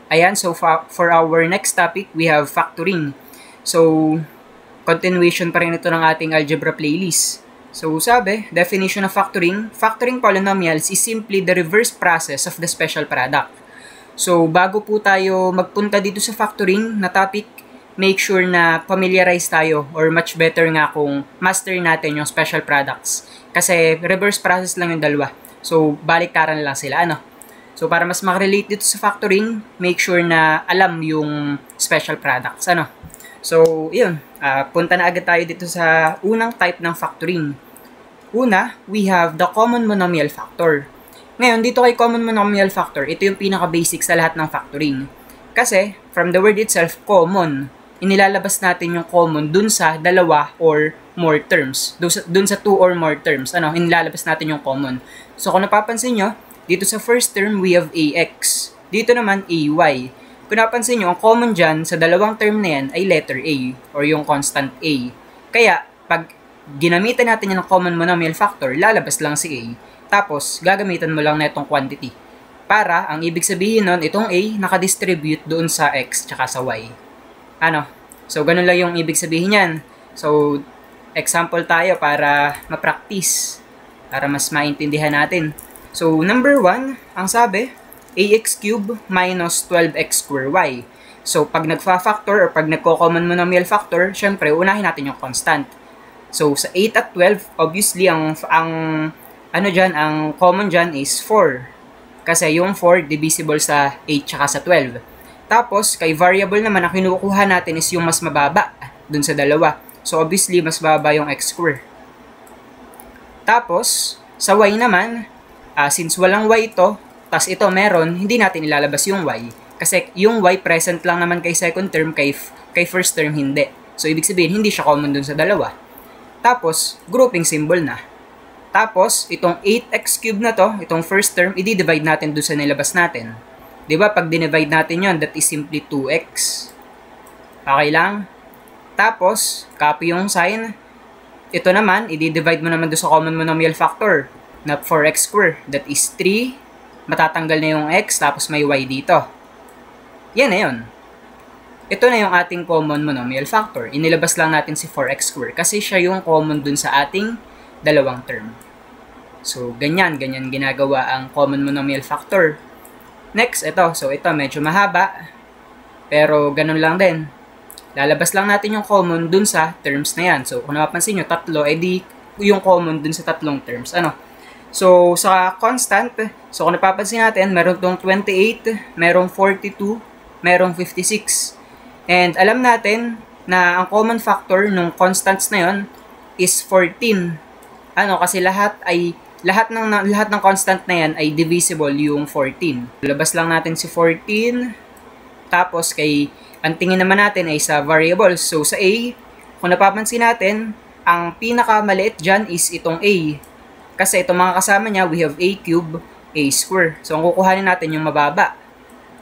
Ayan, so for our next topic, we have factoring. So, continuation pa rin ito ng ating algebra playlist. So, sabi, definition of factoring. Factoring polynomials is simply the reverse process of the special product. So, bago po tayo magpunta dito sa factoring na topic, make sure na familiarize tayo or much better nga kung master natin yung special products. Kasi reverse process lang yung dalawa. So, baliktaran lang sila, ano? So, para mas makarelate dito sa factoring, make sure na alam yung special products, ano? So, yun. Punta na agad tayo dito sa unang type ng factoring. Una, we have the common monomial factor. Ngayon, dito kay common monomial factor, ito yung pinaka-basic sa lahat ng factoring. Kasi, from the word itself, common, inilalabas natin yung common dun sa dalawa or more terms. Dun sa two or more terms, inilalabas natin yung common. So, kung napapansin nyo, dito sa first term, we have AX. Dito naman, AY. Kung napansin nyo, ang common dyan sa dalawang term na yan ay letter A or yung constant A. Kaya, pag ginamitan natin yan ng common monomial factor, lalabas lang si A. Tapos, gagamitan mo lang na itong quantity. Para, ang ibig sabihin nun, itong A nakadistribute doon sa X tsaka sa Y. So, ganun lang yung ibig sabihin yan. So, example tayo para ma-practice. Para mas maintindihan natin. So, number 1, ang sabi, ax cube minus 12x square y. So, pag nagfa-factor or pag nagko-common monomial factor, syempre, unahin natin yung constant. So, sa 8 at 12, obviously, ang common dyan is 4. Kasi yung 4 divisible sa 8 tsaka sa 12. Tapos, kay variable naman, ang kinukuha natin is yung mas mababa dun sa dalawa. So, obviously, mas mababa yung x square. Tapos, sa y naman, since walang y ito, tas ito meron, hindi natin ilalabas yung y. Kasi yung y present lang naman kay second term, kay first term hindi. So, ibig sabihin, hindi siya common dun sa dalawa. Tapos, grouping symbol na. Tapos, itong 8x cube na to, itong first term, i-divide natin dun sa nilabas natin. Diba, pag dinivide natin yon, that is simply 2x. Okay lang? Tapos, copy yung sign. Ito naman, i-divide mo naman dun sa common monomial factor na 4x square. That is 3. Matatanggal na yung x, tapos may y dito. Yan na yun. Ito na yung ating common monomial factor. Inilabas lang natin si 4x square kasi siya yung common dun sa ating dalawang term. So, ganyan ginagawa ang common monomial factor. Next, ito. So, ito medyo mahaba. Pero, ganun lang din. Lalabas lang natin yung common dun sa terms na yan. So, kung napapansin nyo, tatlo, edi yung common dun sa tatlong terms. So, sa constant, so kung napapansin natin, meron tong 28, merong 42, merong 56. And alam natin na ang common factor ng constants na yon is 14. Kasi lahat ng constant na yan ay divisible yung 14. Labas lang natin si 14. Tapos ang tingin naman natin ay sa variables. So sa A, kung napapansin natin, ang pinakamaliit dyan is itong A. Kasi itong mga kasama niya, we have A cube, A square. So ang kukuhanin natin yung mababa.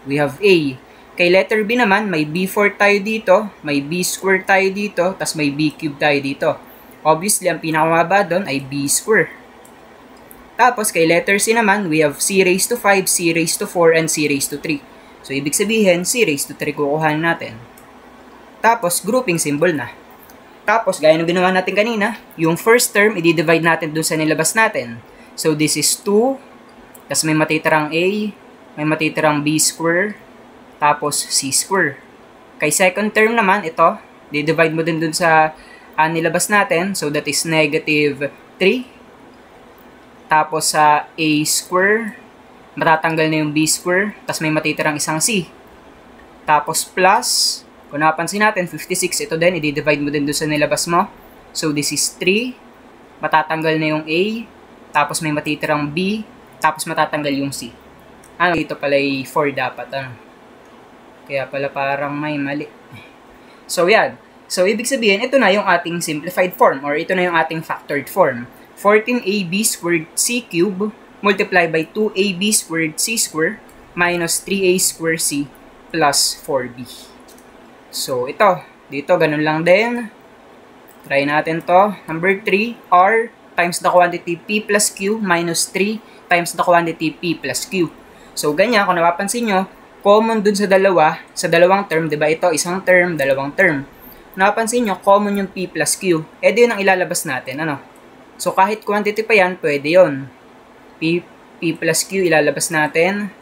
We have A. Kay letter B naman, may B4 tayo dito, may B square tayo dito, tas may B cube tayo dito. Obviously, ang pinakamababa doon ay B square. Tapos, kay letter C naman, we have C raised to 5, C raised to 4, and C raised to 3. So, ibig sabihin, C raised to 3 kukuhanin natin. Tapos, grouping symbol na. Tapos, gaya ng ginawa natin kanina, yung first term, i-divide natin doon sa nilabas natin. So, this is 2, tas may matitirang A, may matitirang B square, tapos C square. Kay second term naman, ito, di-divide mo din dun sa nilabas natin. So, that is negative 3. Tapos sa A square, matatanggal na yung B square, tapos may matitirang isang C. Tapos plus, kung napansin natin, 56, ito din, i-divide mo din dun sa nilabas mo. So, this is 3. Matatanggal na yung A, tapos may matitirang B, tapos matatanggal yung C. Dito pala ay 4 dapat, Kaya pala parang may mali. So, yan. So, ibig sabihin, ito na yung ating simplified form or ito na yung ating factored form. 14ab squared c cube multiplied by 2ab squared c squared minus 3a squared c plus 4b. So, ito. Dito, ganun lang din. Try natin to. Number 3, r times the quantity p plus q minus 3 times the quantity p plus q. So, ganyan. Kung napapansin nyo, common dun sa dalawang term, di ba? Ito, isang term, dalawang term. Napansin nyo, common yung P plus Q. Di yun ang ilalabas natin, ano? So, kahit quantity pa yan, pwede yun. P plus Q ilalabas natin.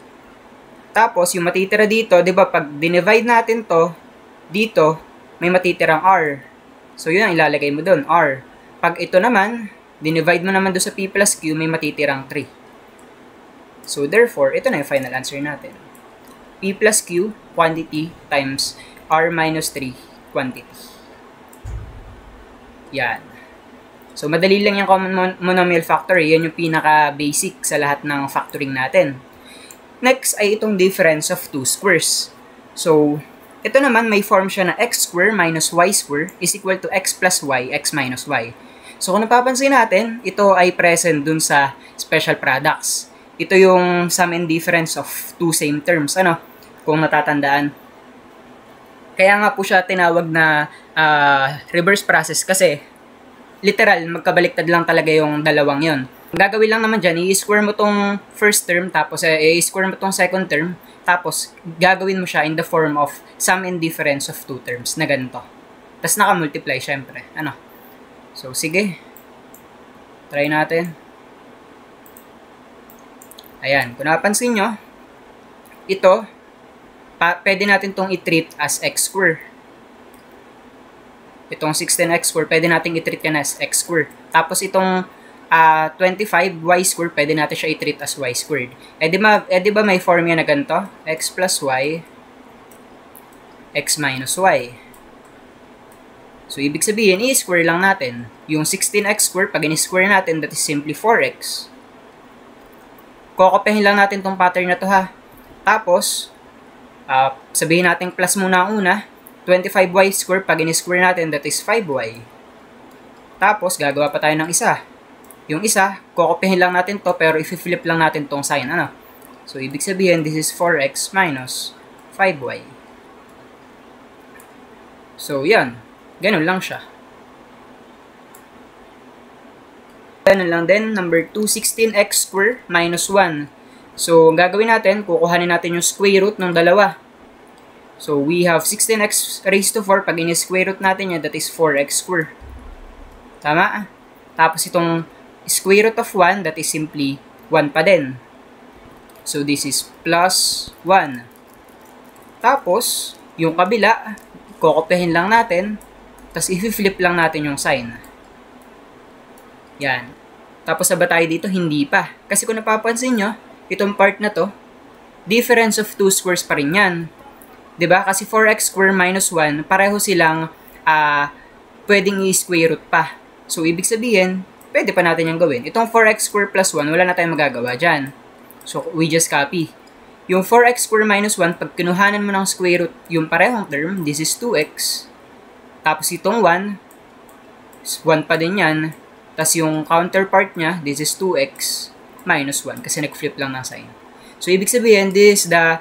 Tapos, yung matitira dito, di ba, pag dinivide natin to, dito, may matitirang R. So, yun ang ilalagay mo dun, R. Pag ito naman, dinivide mo naman doon sa P plus Q, may matitirang 3. So, therefore, ito na yung final answer natin. P plus Q, quantity, times R minus 3, quantity. Yan. So, madali lang yung common monomial factor. Yan yung pinaka-basic sa lahat ng factoring natin. Next ay itong difference of two squares. So, ito naman may form siya na x square minus y square is equal to x plus y, x minus y. So, kung napapansin natin, ito ay present dun sa special products. Ito yung sum and difference of two same terms, ano, kung natatandaan. Kaya nga po siya tinawag na reverse process kasi literal, magkabaliktad lang talaga yung dalawang yon. Ang gagawin lang naman dyan, i-square mo tong first term, tapos i-square mo tong second term, tapos gagawin mo siya in the form of sum and difference of two terms na ganito. Tapos naka-multiply syempre, ano. So, sige. Try natin. Ayan. Kung napansin nyo, ito, pwede natin itong i-treat as x square. Itong 16x square, pwede natin i-treat yan as x square. Tapos itong 25y square, pwede natin siya i-treat as y squared. Di ba may formula na ganito? X plus y, x minus y. So, ibig sabihin, i-square lang natin. Yung 16x square, pag in-square natin, that is simply 4x. Kokopihin lang natin tong pattern na to, ha. Tapos, sabihin natin plus muna ang una. 25y square, pag in-square natin, that is 5y. Tapos, gagawa pa tayo ng isa. Yung isa, kokopihin lang natin to, pero i-flip lang natin tong sign, ano. So, ibig sabihin, this is 4x minus 5y. So, yan. Ganun lang siya. Ganun lang din. Number 2, 16x square minus 1. So, ang gagawin natin, kukuhanin natin yung square root ng dalawa. So, we have 16x raised to 4. Pag in-square root natin yan, that is 4x square. Tama? Tapos itong square root of 1, that is simply 1 pa din. So, this is plus 1. Tapos, yung kabila, kukupihin lang natin. Tapos, i-flip lang natin yung sign. Yan. Tapos, ba tayo dito? Hindi pa. Kasi kung napapansin nyo, itong part na to, difference of two squares pa rin yan. 'Di ba? Kasi 4x square minus 1, pareho silang pwedeng i-square root pa. So, ibig sabihin, pwede pa natin yung gawin. Itong 4x square plus 1, wala na tayong magagawa dyan. So, we just copy. Yung 4x square minus 1, pag kinuhanan mo ng square root yung parehong term, this is 2x. Tapos itong 1 pa din yan. Tapos yung counterpart niya, this is 2x minus 1 kasi nag-flip lang ng sign. So, ibig sabihin, this is the,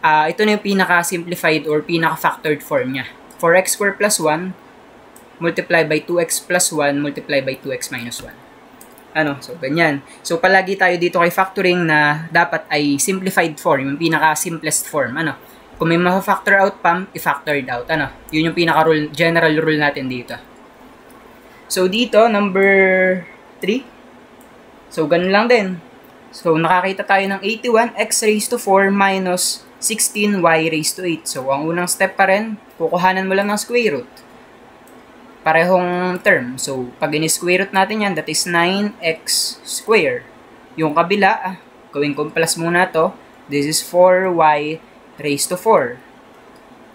ito na yung pinaka-simplified or pinaka-factored form niya. 4x square plus 1 multiply by 2x plus 1 multiply by 2x minus 1. Ano? So, ganyan. So, palagi tayo dito kay factoring na dapat ay simplified form, yung pinaka-simplest form. Ano? Kung may ma-factor out pa, i-factored out. Ano? Yun yung pinaka-rule, general rule natin dito. So, dito, number 3. So, ganun lang din. So, nakakita tayo ng 81x raised to 4 minus 16y raised to 8. So, ang unang step pa rin, kukuhanan mo lang ng square root. Parehong term. So, pag in-square root natin yan, that is 9x square. Yung kabila, gawin kong plus muna to. This is 4y raised to 4.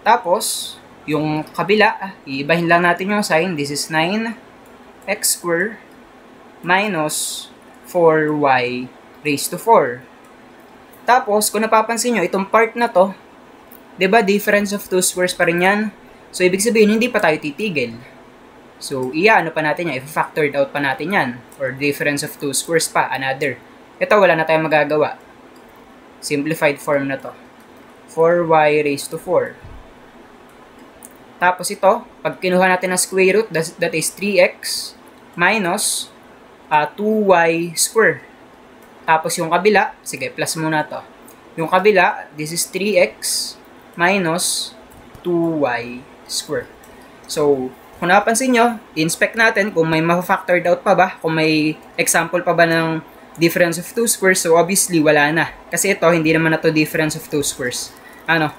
Tapos, yung kabila, iibahin lang natin yung sign. This is 9x square minus 4y raised to 4. Tapos, kung napapansin nyo, itong part na to, 'di ba difference of two squares pa rin yan? So, ibig sabihin, hindi pa tayo titigil. So, ano pa natin yan? I-factored out pa natin yan. Or difference of two squares pa, another. Ito, wala na tayong magagawa. Simplified form na to. 4y raised to 4. Tapos ito, pag kinuha natin ng square root, that is 3x minus 2y square. Tapos yung kabila, sige, plus muna to. Yung kabila, this is 3x minus 2y square. So, kung napansin nyo, i-inspect natin kung may ma-factored out pa ba, kung may example pa ba ng difference of 2 squares. So, obviously, wala na. Kasi ito, hindi naman na to difference of 2 squares. Ano?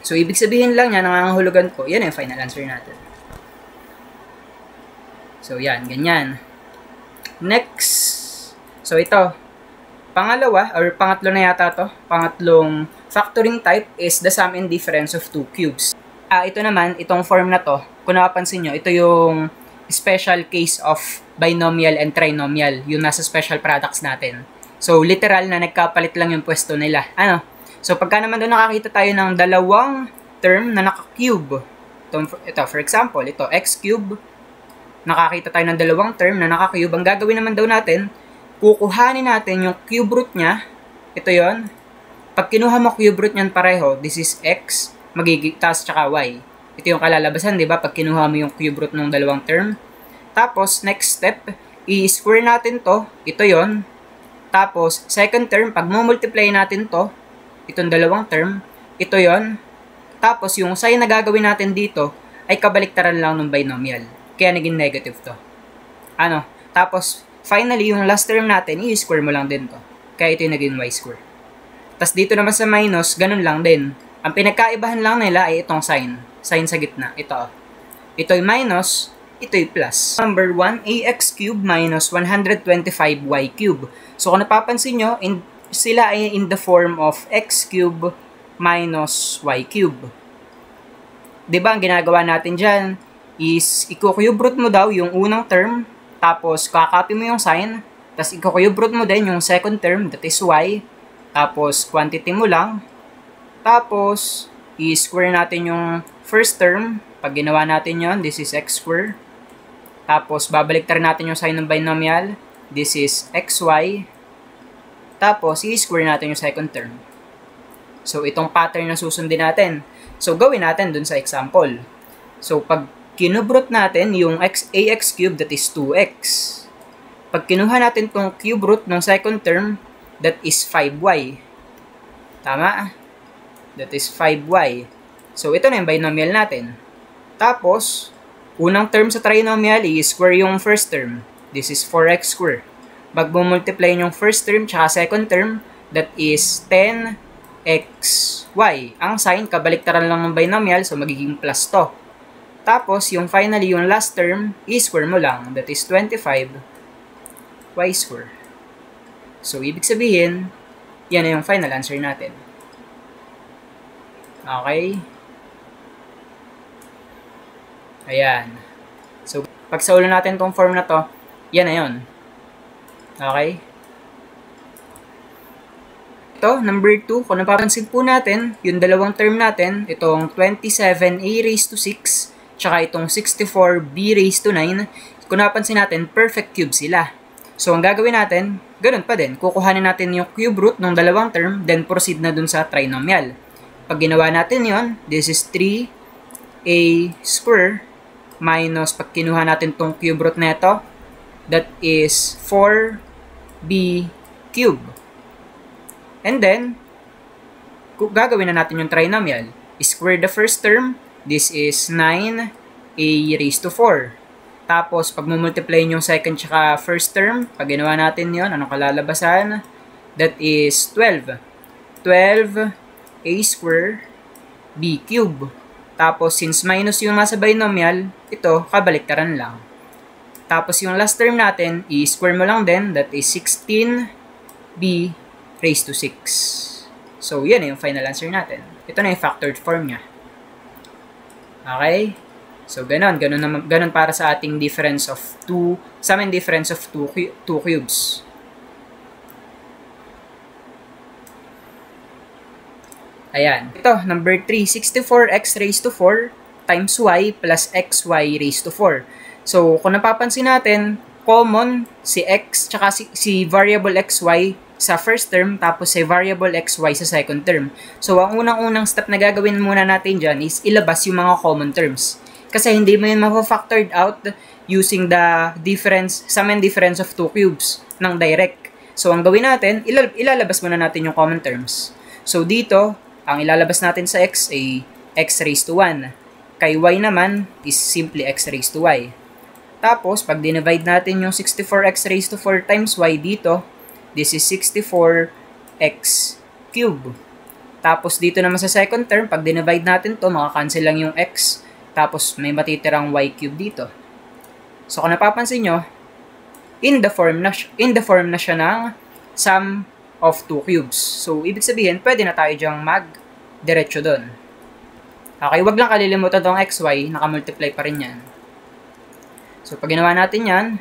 So, ibig sabihin lang niya, nangangahulugan ko, yan yung final answer natin. So, yan, ganyan. Next. So, ito. Pangalawa, or pangatlo na yata to, pangatlong factoring type is the sum and difference of two cubes. Ito naman, itong form na to, kung napapansin nyo, ito yung special case of binomial and trinomial, yung nasa special products natin. So, literal na nagkapalit lang yung pwesto nila. Ano? So, pagka naman doon nakakita tayo ng dalawang term na naka-cube. Ito, for example, ito, x cube. Nakakita tayo ng dalawang term na naka-cube. Ang gagawin naman daw natin, kukuhanin natin yung cube root niya. Ito yon. Pag kinuha mo cube root niyan pareho, this is x, magiging tas tsaka y. Ito yung kalalabasan, di ba? Pag kinuha mo yung cube root ng dalawang term. Tapos, next step, i-square natin to. Ito yon. Tapos, second term, pag mo-multiply natin to, itong dalawang term, ito yon. Tapos, yung sign na gagawin natin dito, ay kabaliktaran lang ng binomial. Kaya naging negative to. Ano? Tapos, finally, yung last term natin, i-square mo lang din to. Kaya ito yung naging y square. Tapos, dito naman sa minus, ganun lang din. Ang pinagkaibahan lang nila ay itong sign. Sign sa gitna. Ito. Ito'y minus, ito'y plus. Number 1, ax cube minus 125y cube. So, kung napapansin nyo, sila ay in the form of x cube minus y cube. Diba, ang ginagawa natin dyan is, i-cube root mo daw yung unang term, tapos kakopy mo yung sign, tapos i-cube root mo din yung second term, that is y, tapos quantity mo lang, tapos i-square natin yung first term. Pag ginawa natin yon, this is x square. Tapos babaliktarin natin yung sign ng binomial, this is xy. Tapos i-square natin yung second term. So itong pattern na susundin natin. So gawin natin dun sa example. So pag kinubrot natin yung ax cube, that is 2x. Pag kinuha natin tong cube root ng second term, that is 5y. Tama? That is 5y. So, ito na yung binomial natin. Tapos, unang term sa trinomial, i-square yung first term. This is 4x square. Pag multiply yung first term tsaka second term, that is 10xy. Ang sign, kabaliktaran lang ng binomial, so magiging plus to. Tapos, yung finally, yung last term, i-square mo lang. That is 25y square. So, ibig sabihin, yan na yung final answer natin. Okay? Ayan. So, pag sa ulo natin tong form na to, yan na yun. Okay? Ito, number 2, kung napapansin po natin, yung dalawang term natin, itong 27a raised to 6, tsaka itong 64b raised to 9, kung napansin natin, perfect cube sila. So, ang gagawin natin, ganun pa din. Kukuhanin natin yung cube root ng dalawang term, then proceed na dun sa trinomial. Pag ginawa natin yon, this is 3a square minus pag kinuha natin tong cube root neto, that is 4b cube. And then, gagawin na natin yung trinomial. Square the first term, this is 9a raised to 4. Tapos, pag multiply yung second tsaka first term, pag ginawa natin yon, anong kalalabasan? That is 12. 12a square b cube. Tapos, since minus yung nasa binomial, ito, kabaliktaran lang. Tapos, yung last term natin, i-square mo lang din, that is 16b raised to 6. So, yan yung final answer natin. Ito na yung factored form niya. Okay? So, ganun para sa ating difference of sum and difference of two cubes. Ayan. Ito, number 3, 64x raised to 4 times y plus xy raised to 4. So, kung napapansin natin, common si x tsaka si variable xy sa first term, tapos si variable xy sa second term. So, ang unang-unang step na gagawin muna natin dyan is ilabas yung mga common terms. Kasi hindi mo yun mapafactored out using the sum and difference of two cubes ng direct. So, ang gawin natin, ilalabas muna natin yung common terms. So, dito, ang ilalabas natin sa x ay x raised to 1. Kay y naman is simply x raised to y. Tapos, pag dinivide natin yung 64x raised to 4 times y dito, this is 64x cube. Tapos, dito naman sa second term, pag dinivide natin to, makakancel lang yung x. Tapos, may matitirang y cube dito. So, kung napapansin nyo, in the form na siya ng sum of 2 cubes. So, ibig sabihin, pwede na tayo dyang mag-diretso doon. Okay, wag lang kalilimutan tong xy, nakamultiply pa rin yan. So, pag ginawa natin yan,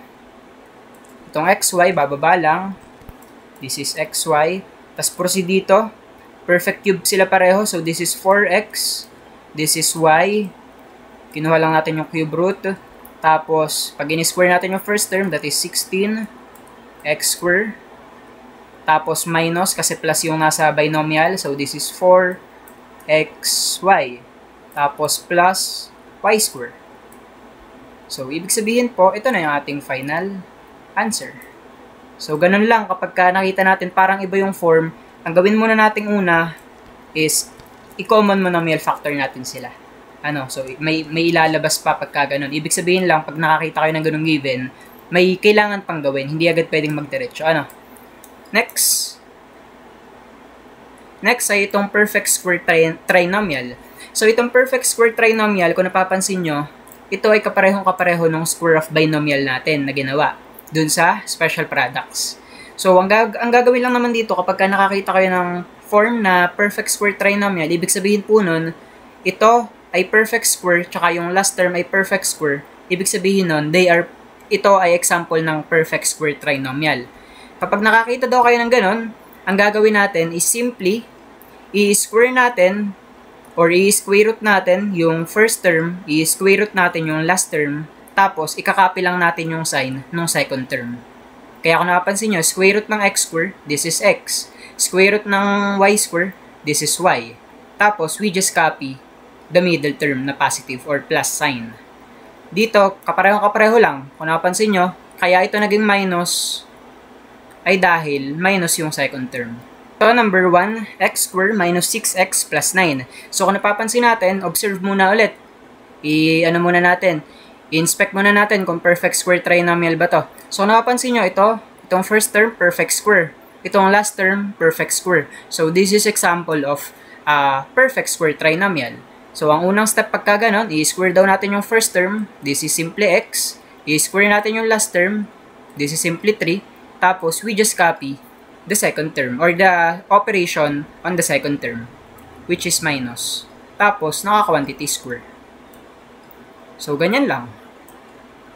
itong xy, bababa lang. This is xy. Tapos, proceed dito. Perfect cube sila pareho. So, this is 4x. This is y. Kinuha lang natin yung cube root. Tapos, pag in-square natin yung first term, that is 16x square. Tapos, minus, kasi plus yung nasa binomial. So, this is 4xy. Tapos, plus y square. So, ibig sabihin po, ito na yung ating final answer. So, ganun lang kapag nakita natin parang iba yung form, ang gawin muna nating una is i-common monomial factor natin sila. So, may ilalabas pa pagka ganun. Ibig sabihin lang, pag nakakita kayo ng ganung given, may kailangan pang gawin. Hindi agad pwedeng magdiretso. Next ay itong perfect square trinomial. So, itong perfect square trinomial, kung napapansin nyo, ito ay kapareho ng square of binomial natin na ginawa dun sa special products. So, ang gagawin lang naman dito kapag nakakita kayo ng form na perfect square trinomial, ibig sabihin po nun, ito ay perfect square, tsaka yung last term ay perfect square. Ibig sabihin nun, ito ay example ng perfect square trinomial. Kapag nakakita daw kayo ng ganon, ang gagawin natin is simply i-square natin or i-square root natin yung first term, i-square root natin yung last term, tapos ikakopy lang natin yung sign ng second term. Kaya kung napapansin nyo, square root ng x square, this is x. Square root ng y square, this is y. Tapos, we just copy the middle term na positive or plus sign. Dito, kapareho lang. Kung napapansin nyo, kaya ito naging minus ay dahil minus yung second term. So, number 1, x square minus 6x plus 9. So, kung napapansin natin, observe muna ulit. Muna natin. I-inspect muna natin kung perfect square trinomial ba to. So, kung napapansin nyo, itong first term, perfect square. Itong last term, perfect square. So, this is example of perfect square trinomial. So, ang unang step pagka ganon, i-square daw natin yung first term. This is simply x. I-square natin yung last term. This is simply 3. Tapos, we just copy the second term or the operation on the second term, which is minus. Tapos, naka-quantity square. So, ganyan lang.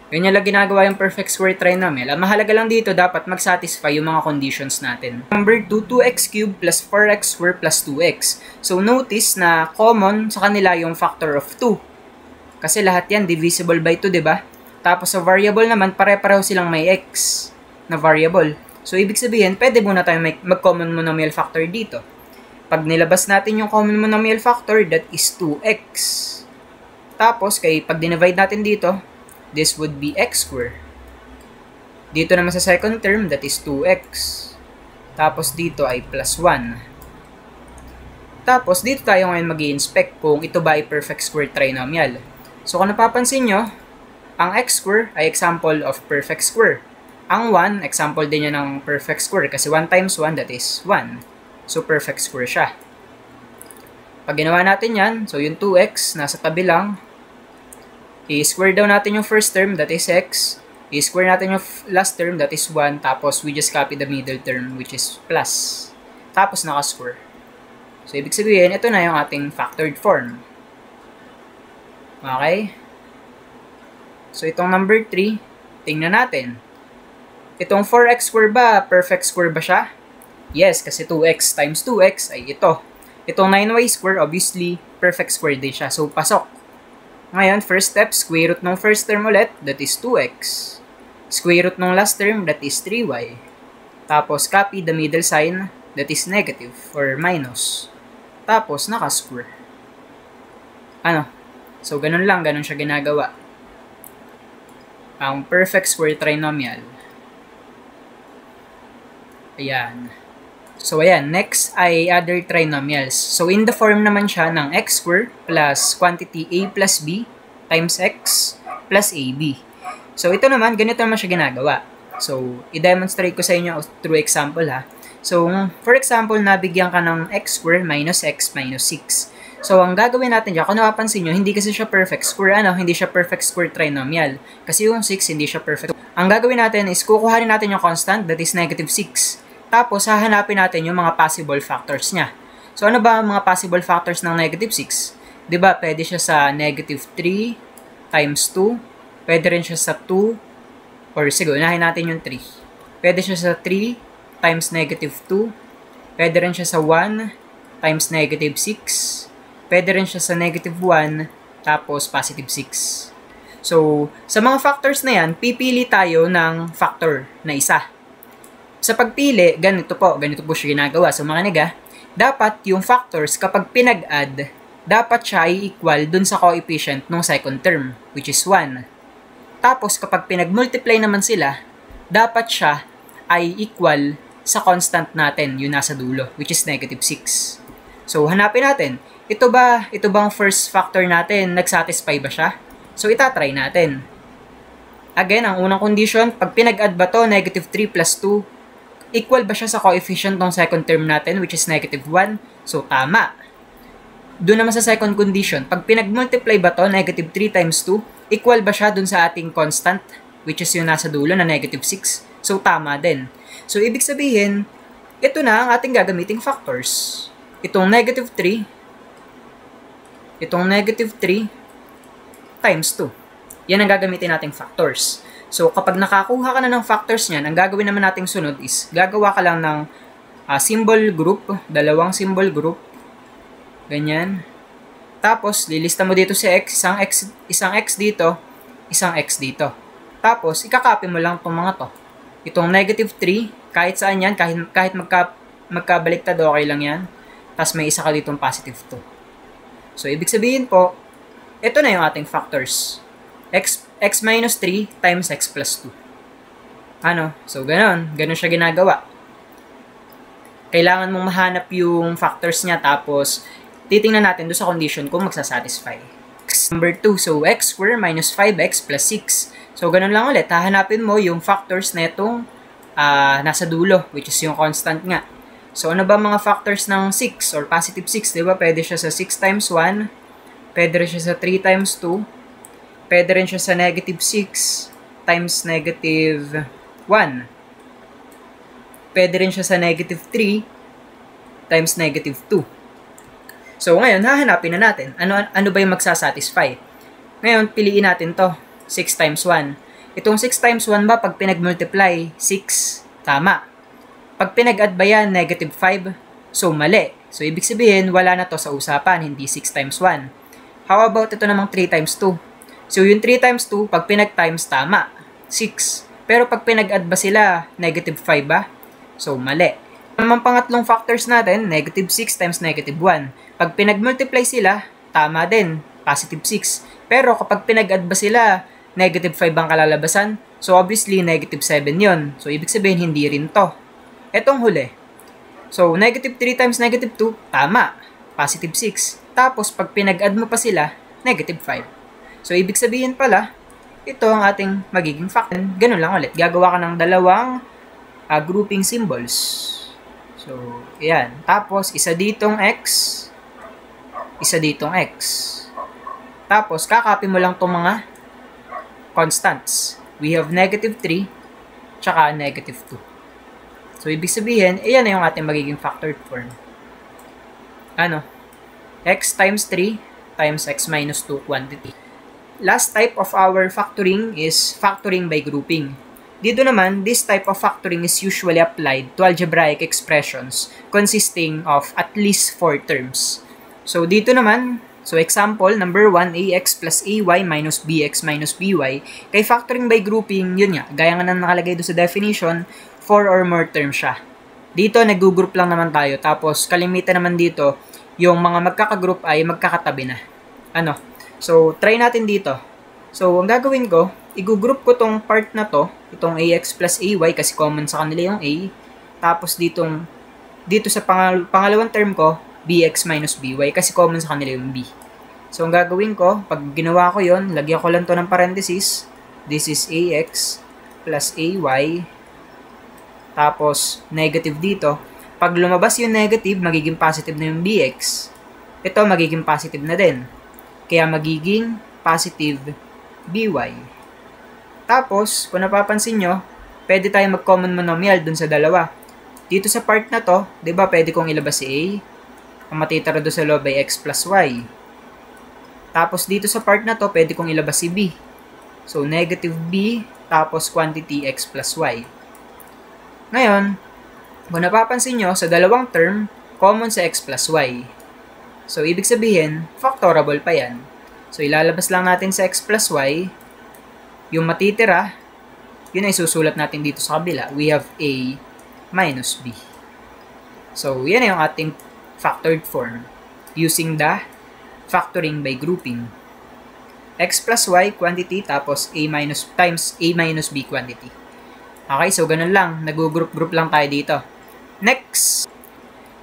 Ganyan lang ginagawa yung perfect square trinomial. Ang mahalaga lang dito, dapat mag-satisfy yung mga conditions natin. Number 2, 2x cubed plus 4x square plus 2x. So, notice na common sa kanila yung factor of 2. Kasi lahat yan divisible by 2, diba? Tapos, sa variable naman, pare-pareho silang may x na variable. So, ibig sabihin, pwede muna tayo mag-common monomial factor dito. Pag nilabas natin yung common monomial factor, that is 2x. Tapos, pag dinivide natin dito, this would be x square. Dito naman sa second term, that is 2x. Tapos, dito ay plus 1. Tapos, dito tayo ngayon mag-i-inspect kung ito ba ay perfect square trinomial. So, kung napapansin nyo, ang x square ay example of perfect square. Ang 1, example din yan ng perfect square kasi 1 times 1, that is 1. So, perfect square siya. Pag ginawa natin yan, so yung 2x, nasa tabi lang. I-square daw natin yung first term, that is x. I-square natin yung last term, that is 1. Tapos, we just copy the middle term, which is plus. Tapos, naka-square. So, ibig sabihin, ito na yung ating factored form. Okay? So, itong number 3, tingnan natin. Itong 4x square ba, perfect square ba siya? Yes, kasi 2x times 2x ay ito. Itong 9y square, obviously, perfect square din siya. So, pasok. Ngayon, first step, square root ng first term ulit, that is 2x. Square root ng last term, that is 3y. Tapos, copy the middle sign, that is negative or minus. Tapos, naka-square. So, ganun siya ginagawa. Ang perfect square trinomial. Ayan. So, ayan. Next ay other trinomials. So, in the form naman siya ng x squared plus quantity a plus b times x plus ab. So, ito naman, ganito naman siya ginagawa. So, i-demonstrate ko sa inyo through example ha. So, for example, nabigyan ka ng x squared minus x minus 6. So, ang gagawin natin dyan, kung napapansin nyo, hindi kasi siya perfect square, hindi siya perfect square trinomial. Kasi yung 6, hindi siya perfect. Ang gagawin natin is, kukuhanin natin yung constant, that is negative 6. Tapos, hahanapin natin yung mga possible factors niya. So, ano ba ang mga possible factors ng negative 6? Diba, pwede siya sa negative 3 times 2. Pwede rin siya sa 2. Or sige, unahin natin yung 3. Pwede siya sa 3 times negative 2. Pwede rin siya sa 1 times negative 6. Pwede rin siya sa negative 1 tapos positive 6. So, sa mga factors na yan, pipili tayo ng factor na isa. Sa pagpili, ganito po siya ginagawa. So, mga nega, dapat yung factors kapag pinag-add, dapat siya ay equal dun sa coefficient ng second term, which is 1. Tapos, kapag pinag-multiply naman sila, dapat siya ay equal sa constant natin, yung nasa dulo, which is negative 6. So, hanapin natin, ito bang first factor natin, nag-satisfy ba siya? So, itatry natin. Again, ang unang condition, pag pinag-add ba to, negative 3 plus 2, equal ba siya sa coefficient ng second term natin, which is negative 1? So, tama. Doon naman sa second condition, pag pinag-multiply ba to, negative 3 times 2, equal ba siya dun sa ating constant, which is yung nasa dulo na negative 6? So, tama din. So, ibig sabihin, ito na ang ating gagamiting factors. Itong negative 3 times 2. Yan ang gagamitin nating factors. So, kapag nakakuha ka na ng factors niyan, ang gagawin naman nating sunod is, gagawa ka lang ng symbol group, dalawang symbol group. Ganyan. Tapos, lilista mo dito si x, isang x dito, isang x dito. Tapos, ikakopy mo lang itong mga to. Itong negative 3, kahit saan yan, kahit magkabaliktad, okay lang yan. Tapos, may isa ka ditong positive 2. So, ibig sabihin po, ito na yung ating factors. X minus 3 times x plus 2. So, ganun siya ginagawa. Kailangan mong mahanap yung factors niya, tapos, titingnan natin doon sa condition kung magsasatisfy. Number 2, so x squared minus 5x plus 6. So, ganun lang ulit. Hahanapin mo yung factors na itong nasa dulo, which is yung constant nga. So, ano ba mga factors ng 6 or positive 6? Diba? Pwede siya sa 6 times 1. Pwede rin siya sa 3 times 2. Pwede rin siya sa negative 6 times negative 1. Pwede rin siya sa negative 3 times negative 2. So, ngayon, hahanapin na natin. Ano ba yung magsasatisfy? Ngayon, piliin natin to. 6 times 1. Itong 6 times 1 ba, pag pinag-multiply, 6. Tama. Pag pinag-add ba yan, negative 5. So, mali. So, ibig sabihin, wala na to sa usapan, hindi 6 times 1. How about ito namang 3 times 2? So, yung 3 times 2, pag pinag-times, tama. 6. Pero pag pinag-add ba sila, negative 5 ba? So, mali. Ang pangatlong factors natin, negative 6 times negative 1. Pag pinag-multiply sila, tama din, positive 6. Pero kapag pinag-add ba sila, negative 5 ang kalalabasan, so obviously negative 7 yon. So ibig sabihin hindi rin to. Etong huli. So negative 3 times negative 2, tama, positive 6. Tapos pag pinag-add mo pa sila, negative 5. So ibig sabihin pala, ito ang ating magiging factor. Ganun lang ulit, gagawa ka ng dalawang grouping symbols. So, ayan. Tapos, isa ditong x, isa ditong x. Tapos, kakopy mo lang itong mga constants. We have negative 3, tsaka negative 2. So, ibig sabihin, ayan na yung ating magiging factored form. X times 3 times x minus 2 quantity. Last type of our factoring is factoring by grouping. Dito naman, this type of factoring is usually applied to algebraic expressions consisting of at least 4 terms. So, dito naman, so example, number 1, ax plus ay minus bx minus by. Kay factoring by grouping, yun nga, gaya nga na nakalagay doon sa definition, 4 or more terms siya. Dito, nag-group lang naman tayo. Tapos, kalimitan naman dito, yung mga magkakagroup ay magkakatabi na. So, try natin dito. So, ang gagawin ko, i-group ko tong part na to, itong ax plus ay kasi common sa kanila yung a. Tapos dito sa pangalawang term ko, bx minus by kasi common sa kanila yung b. So, ang gagawin ko, pag ginawa ko yon, lagyan ko lang to ng parenthesis. This is ax plus ay. Tapos, negative dito. Pag lumabas yung negative, magiging positive na yung bx. Ito, magiging positive na din. Kaya magiging positive by. Tapos, kung napapansin nyo, pwede tayo mag-common monomial dun sa dalawa. Dito sa part na to, di ba pwede kong ilabas si a. Ang matitira doon sa loob ay x plus y. Tapos dito sa part na to, pwede kong ilabas si b. So, negative b, tapos quantity x plus y. Ngayon, kung napapansin nyo, sa dalawang term, common sa x plus y. So, ibig sabihin, factorable pa yan. So, ilalabas lang natin sa x plus y. Yung matitira, yun ay susulat natin dito sa kabila. We have a minus b. So, yan yung ating factored form using the factoring by grouping. X plus y quantity tapos a minus times a minus b quantity. Okay, so ganun lang. Nag-group lang tayo dito. Next,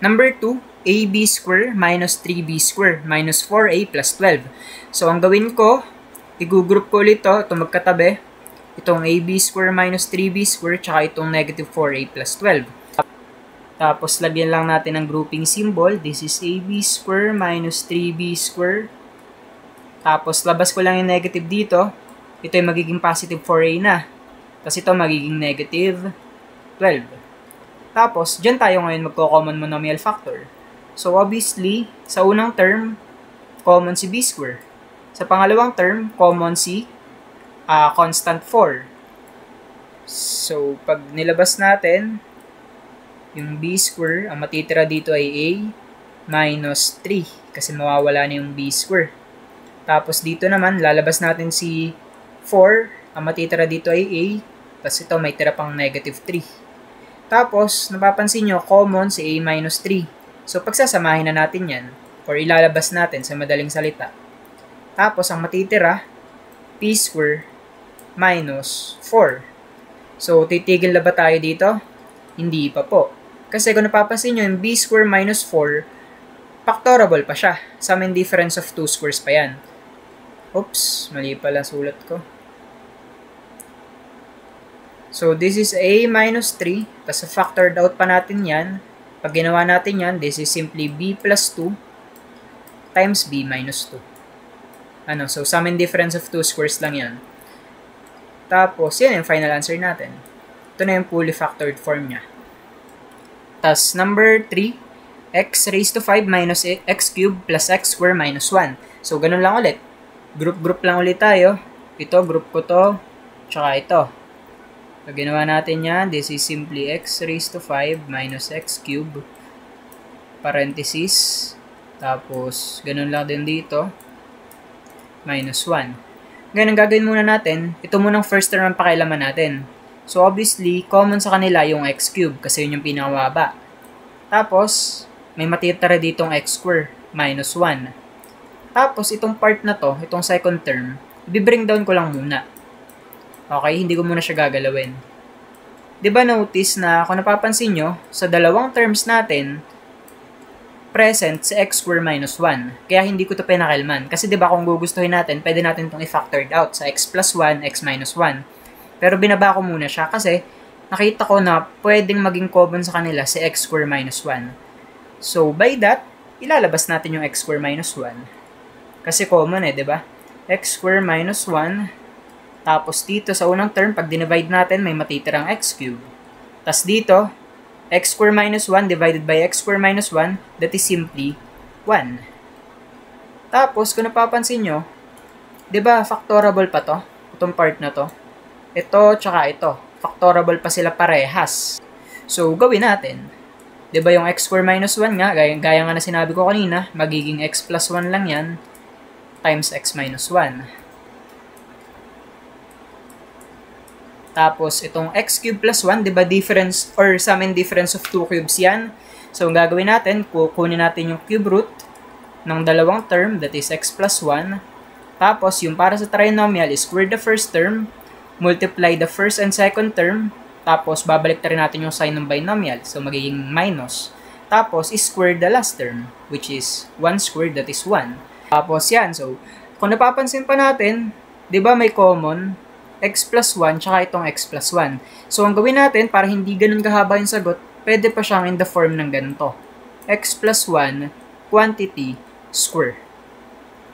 number 2, ab square minus 3b square minus 4a plus 12. So, ang gawin ko, i-group ko ulit ito magkatabi. Itong ab square minus 3b square tsaka itong negative 4a plus 12. Tapos, lagyan lang natin ng grouping symbol. This is ab square minus 3b square. Tapos, labas ko lang yung negative dito. Ito ay magiging positive 4a na. Tapos, ito magiging negative 12. Tapos, dyan tayo ngayon magko-common monomial factor. So, obviously, sa unang term, common si b square. Sa pangalawang term, common si constant 4. So, pag nilabas natin, yung b square, ang matitira dito ay a minus 3 kasi mawawala na yung b square. Tapos dito naman, lalabas natin si 4, ang matitira dito ay a, tapos ito may tira pang negative 3. Tapos, napapansin nyo, common si a minus 3. So, pagsasamahin na natin yan, or ilalabas natin sa madaling salita. Tapos, ang matitira, p square minus 4. So, titigil na ba tayo dito? Hindi pa po. Kasi kung napapansin nyo, yung b square minus 4, factorable pa siya. Sum and difference of 2 squares pa yan. Oops, mali pala sulat ko. So, this is a minus 3. Tapos, factored out pa natin yan. Pag ginawa natin yan, this is simply b plus 2 times b minus 2. So, sum and difference of 2 squares lang yan. Tapos, yan yung final answer natin. Ito na yung fully factored form niya. Tapos, number 3, x raised to 5 minus x cubed plus x square minus 1. So, ganun lang ulit. Group lang ulit tayo. Ito, group ko to. Tsaka ito. Pag ginawa natin yan, this is simply x raised to 5 minus x cubed. Parenthesis. Tapos, ganun lang din dito. Minus 1. Ngayon, ang gagawin muna natin, ito munang first term ang pakialaman natin. So, obviously, common sa kanila yung x cube kasi yun yung pinakamababa. Tapos, may matitira ditong x square, minus 1. Tapos, itong part na to, itong second term, i-bring down ko lang muna. Okay, hindi ko muna siya gagalawin. Diba notice na, kung napapansin nyo, sa dalawang terms natin, present sa x square minus 1. Kaya hindi ko ito pinakilman. Kasi diba kung gugustuhin natin, pwede natin itong i-factored out sa x plus 1, x minus 1. Pero binaba ko muna siya kasi nakita ko na pwedeng maging common sa kanila si x square minus 1. So, by that, ilalabas natin yung x square minus 1. Kasi common diba? X square minus 1. Tapos dito sa unang term, pag dinivide natin, may matitirang x cube. Tapos dito, x square minus 1 divided by x square minus 1, that is simply 1. Tapos, kung napapansin nyo, diba factorable pa to? Itong part na to. Ito, tsaka ito. Factorable pa sila parehas. So, gawin natin. Diba yung x square minus 1 nga, gaya nga na sinabi ko kanina, magiging x plus 1 lang yan, times x minus 1. Tapos, itong x cube plus 1, diba difference or sum and difference of 2 cubes yan? So, ang gagawin natin, kukunin natin yung cube root ng dalawang term, that is x plus 1. Tapos, yung para sa trinomial is square the first term, multiply the first and second term, Tapos, babalik rin natin yung sign ng binomial. So, magiging minus. Tapos, square the last term, which is 1 squared, that is 1. Tapos, yan. So, kung napapansin pa natin, di ba may common? X plus 1, tsaka itong x plus 1. So, ang gawin natin, para hindi ganun kahaba yung sagot, pwede pa siyang in the form ng ganito. X plus 1, quantity, square.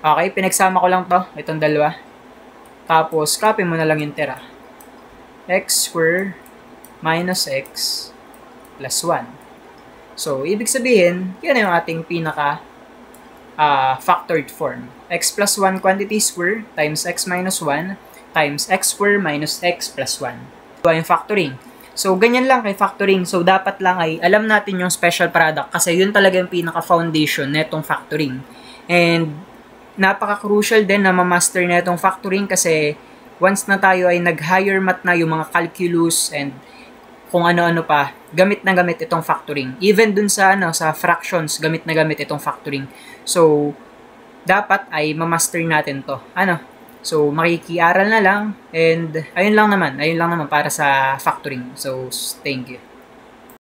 Okay, pinagsama ko lang to, itong dalawa. Tapos, copy mo na lang yung tira. X square minus x plus 1. So, ibig sabihin, yan yung ating pinaka factored form. X plus 1 quantity square times x minus 1 times x square minus x plus 1. Ito yung factoring. So, ganyan lang kay factoring. So, dapat lang ay alam natin yung special product kasi yun talaga yung pinaka-foundation netong factoring. And, napaka-crucial din na ma-master na itong factoring kasi once na tayo ay nag-higher math na yung mga calculus and kung ano-ano pa, gamit na gamit itong factoring. Even dun sa, sa fractions, gamit na gamit itong factoring. So, dapat ay ma-master natin to. So, makikiaral na lang and ayun lang naman para sa factoring. So, thank you.